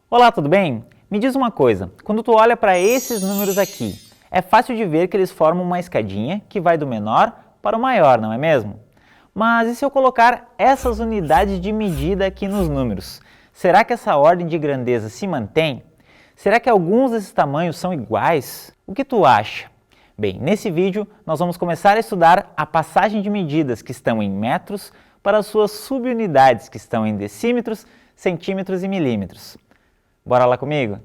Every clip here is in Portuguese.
Olá, tudo bem? Me diz uma coisa, quando tu olha para esses números aqui, é fácil de ver que eles formam uma escadinha que vai do menor para o maior, não é mesmo? Mas e se eu colocar essas unidades de medida aqui nos números? Será que essa ordem de grandeza se mantém? Será que alguns desses tamanhos são iguais? O que tu acha? Bem, nesse vídeo nós vamos começar a estudar a passagem de medidas que estão em metros para as suas subunidades que estão em decímetros, centímetros e milímetros. Bora lá comigo?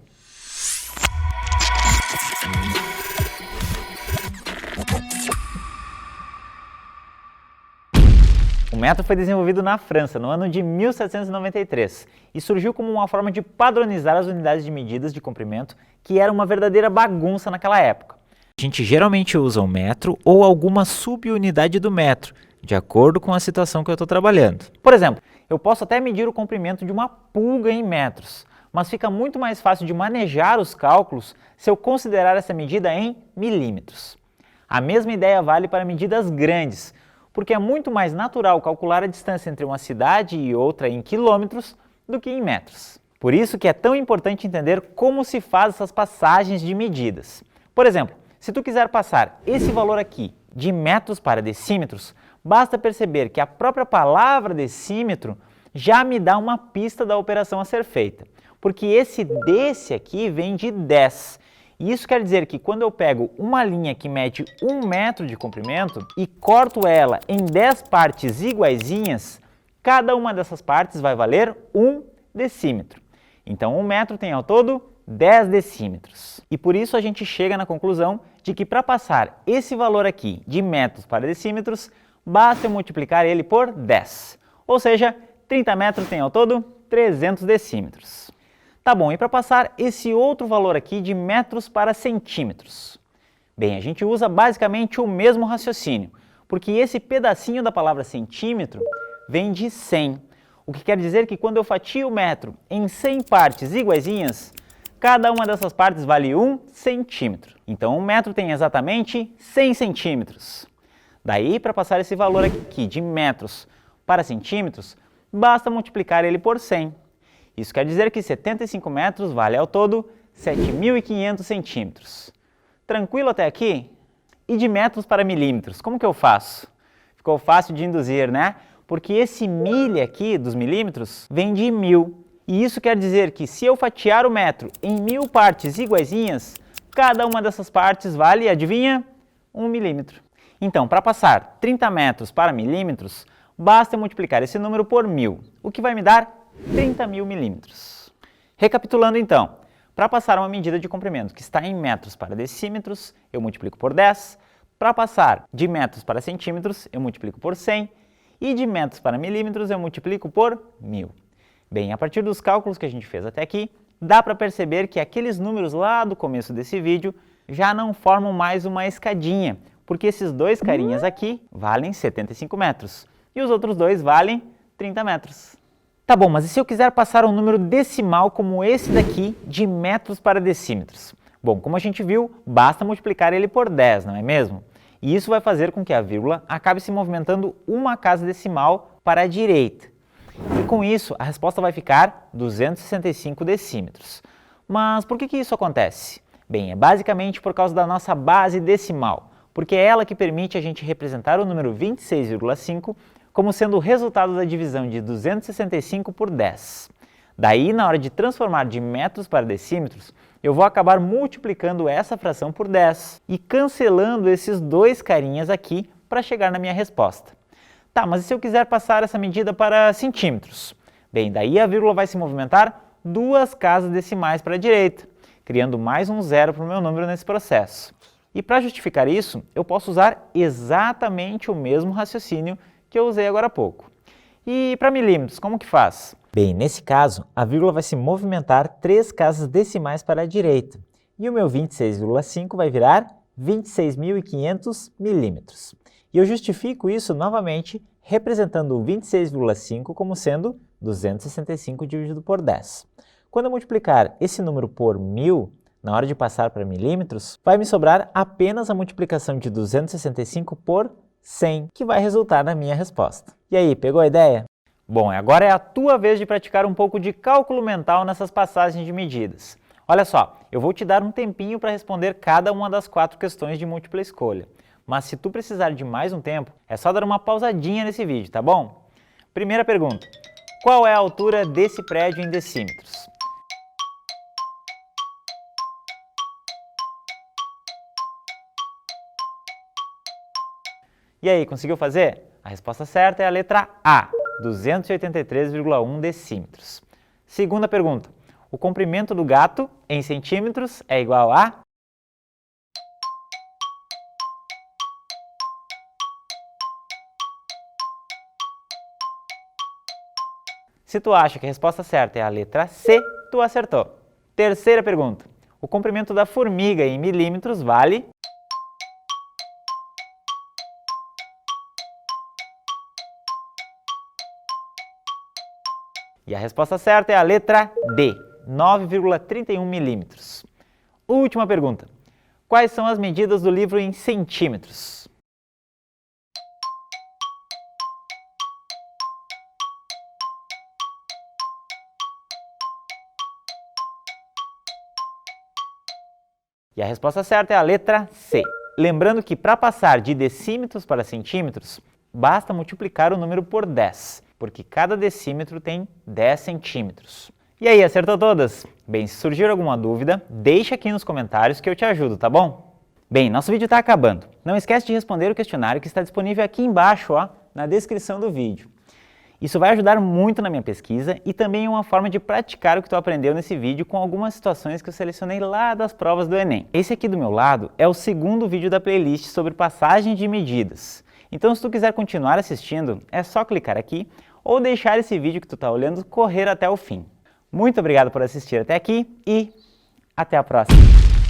O metro foi desenvolvido na França no ano de 1793 e surgiu como uma forma de padronizar as unidades de medidas de comprimento, que era uma verdadeira bagunça naquela época. A gente geralmente usa o metro ou alguma subunidade do metro, de acordo com a situação que eu estou trabalhando. Por exemplo, eu posso até medir o comprimento de uma pulga em metros, mas fica muito mais fácil de manejar os cálculos se eu considerar essa medida em milímetros. A mesma ideia vale para medidas grandes, porque é muito mais natural calcular a distância entre uma cidade e outra em quilômetros do que em metros. Por isso que é tão importante entender como se faz essas passagens de medidas. Por exemplo, se tu quiser passar esse valor aqui de metros para decímetros, basta perceber que a própria palavra decímetro já me dá uma pista da operação a ser feita, porque esse desse aqui vem de 10. E isso quer dizer que quando eu pego uma linha que mede 1 metro de comprimento e corto ela em 10 partes iguaizinhas, cada uma dessas partes vai valer 1 decímetro. Então 1 metro tem ao todo 10 decímetros. E por isso a gente chega na conclusão de que para passar esse valor aqui de metros para decímetros, basta eu multiplicar ele por 10. Ou seja, 30 metros tem ao todo 300 decímetros. Tá bom, e para passar esse outro valor aqui de metros para centímetros? Bem, a gente usa basicamente o mesmo raciocínio, porque esse pedacinho da palavra centímetro vem de 100, o que quer dizer que quando eu fatio o metro em 100 partes iguaizinhas, cada uma dessas partes vale 1 centímetro. Então, 1 metro tem exatamente 100 centímetros. Daí, para passar esse valor aqui de metros para centímetros, basta multiplicar ele por 100. Isso quer dizer que 75 metros vale ao todo 7.500 centímetros. Tranquilo até aqui? E de metros para milímetros, como que eu faço? Ficou fácil de induzir, né? Porque esse milha aqui dos milímetros vem de 1000. E isso quer dizer que se eu fatiar o metro em 1000 partes iguaizinhas, cada uma dessas partes vale, adivinha? 1 milímetro. Então, para passar 30 metros para milímetros, basta multiplicar esse número por 1000, o que vai me dar 30.000 milímetros. Recapitulando então, para passar uma medida de comprimento que está em metros para decímetros, eu multiplico por 10. Para passar de metros para centímetros, eu multiplico por 100. E de metros para milímetros, eu multiplico por 1000. Bem, a partir dos cálculos que a gente fez até aqui, dá para perceber que aqueles números lá do começo desse vídeo já não formam mais uma escadinha, porque esses dois carinhas aqui valem 75 metros e os outros dois valem 30 metros. Tá bom, mas e se eu quiser passar um número decimal como esse daqui, de metros para decímetros? Bom, como a gente viu, basta multiplicar ele por 10, não é mesmo? E isso vai fazer com que a vírgula acabe se movimentando uma casa decimal para a direita. E com isso, a resposta vai ficar 265 decímetros. Mas por que isso acontece? Bem, é basicamente por causa da nossa base decimal, porque é ela que permite a gente representar o número 26,5 como sendo o resultado da divisão de 265 por 10. Daí, na hora de transformar de metros para decímetros, eu vou acabar multiplicando essa fração por 10 e cancelando esses dois carinhas aqui para chegar na minha resposta. Tá, mas e se eu quiser passar essa medida para centímetros? Bem, daí a vírgula vai se movimentar duas casas decimais para a direita, criando mais um zero para o meu número nesse processo. E para justificar isso, eu posso usar exatamente o mesmo raciocínio que eu usei agora há pouco. E para milímetros, como que faz? Bem, nesse caso, a vírgula vai se movimentar 3 casas decimais para a direita, e o meu 26,5 vai virar 26.500 milímetros. E eu justifico isso novamente representando o 26,5 como sendo 265 dividido por 10. Quando eu multiplicar esse número por 1000, na hora de passar para milímetros, vai me sobrar apenas a multiplicação de 265 por 100, que vai resultar na minha resposta. E aí, pegou a ideia? Bom, agora é a tua vez de praticar um pouco de cálculo mental nessas passagens de medidas. Olha só, eu vou te dar um tempinho para responder cada uma das 4 questões de múltipla escolha. Mas se tu precisar de mais um tempo, é só dar uma pausadinha nesse vídeo, tá bom? Primeira pergunta. Qual é a altura desse prédio em decímetros? E aí, conseguiu fazer? A resposta certa é a letra A, 283,1 decímetros. Segunda pergunta. O comprimento do gato em centímetros é igual a... Se tu acha que a resposta certa é a letra C, tu acertou. Terceira pergunta. O comprimento da formiga em milímetros vale... E a resposta certa é a letra D, 9,31 milímetros. Última pergunta. Quais são as medidas do livro em centímetros? E a resposta certa é a letra C. Lembrando que para passar de decímetros para centímetros, basta multiplicar o número por 10, porque cada decímetro tem 10 centímetros. E aí, acertou todas? Bem, se surgir alguma dúvida, deixa aqui nos comentários que eu te ajudo, tá bom? Bem, nosso vídeo está acabando. Não esquece de responder o questionário que está disponível aqui embaixo, ó, na descrição do vídeo. Isso vai ajudar muito na minha pesquisa e também é uma forma de praticar o que tu aprendeu nesse vídeo com algumas situações que eu selecionei lá das provas do Enem. Esse aqui do meu lado é o segundo vídeo da playlist sobre passagem de medidas. Então, se tu quiser continuar assistindo, é só clicar aqui ou deixar esse vídeo que tu está olhando correr até o fim. Muito obrigado por assistir até aqui e até a próxima!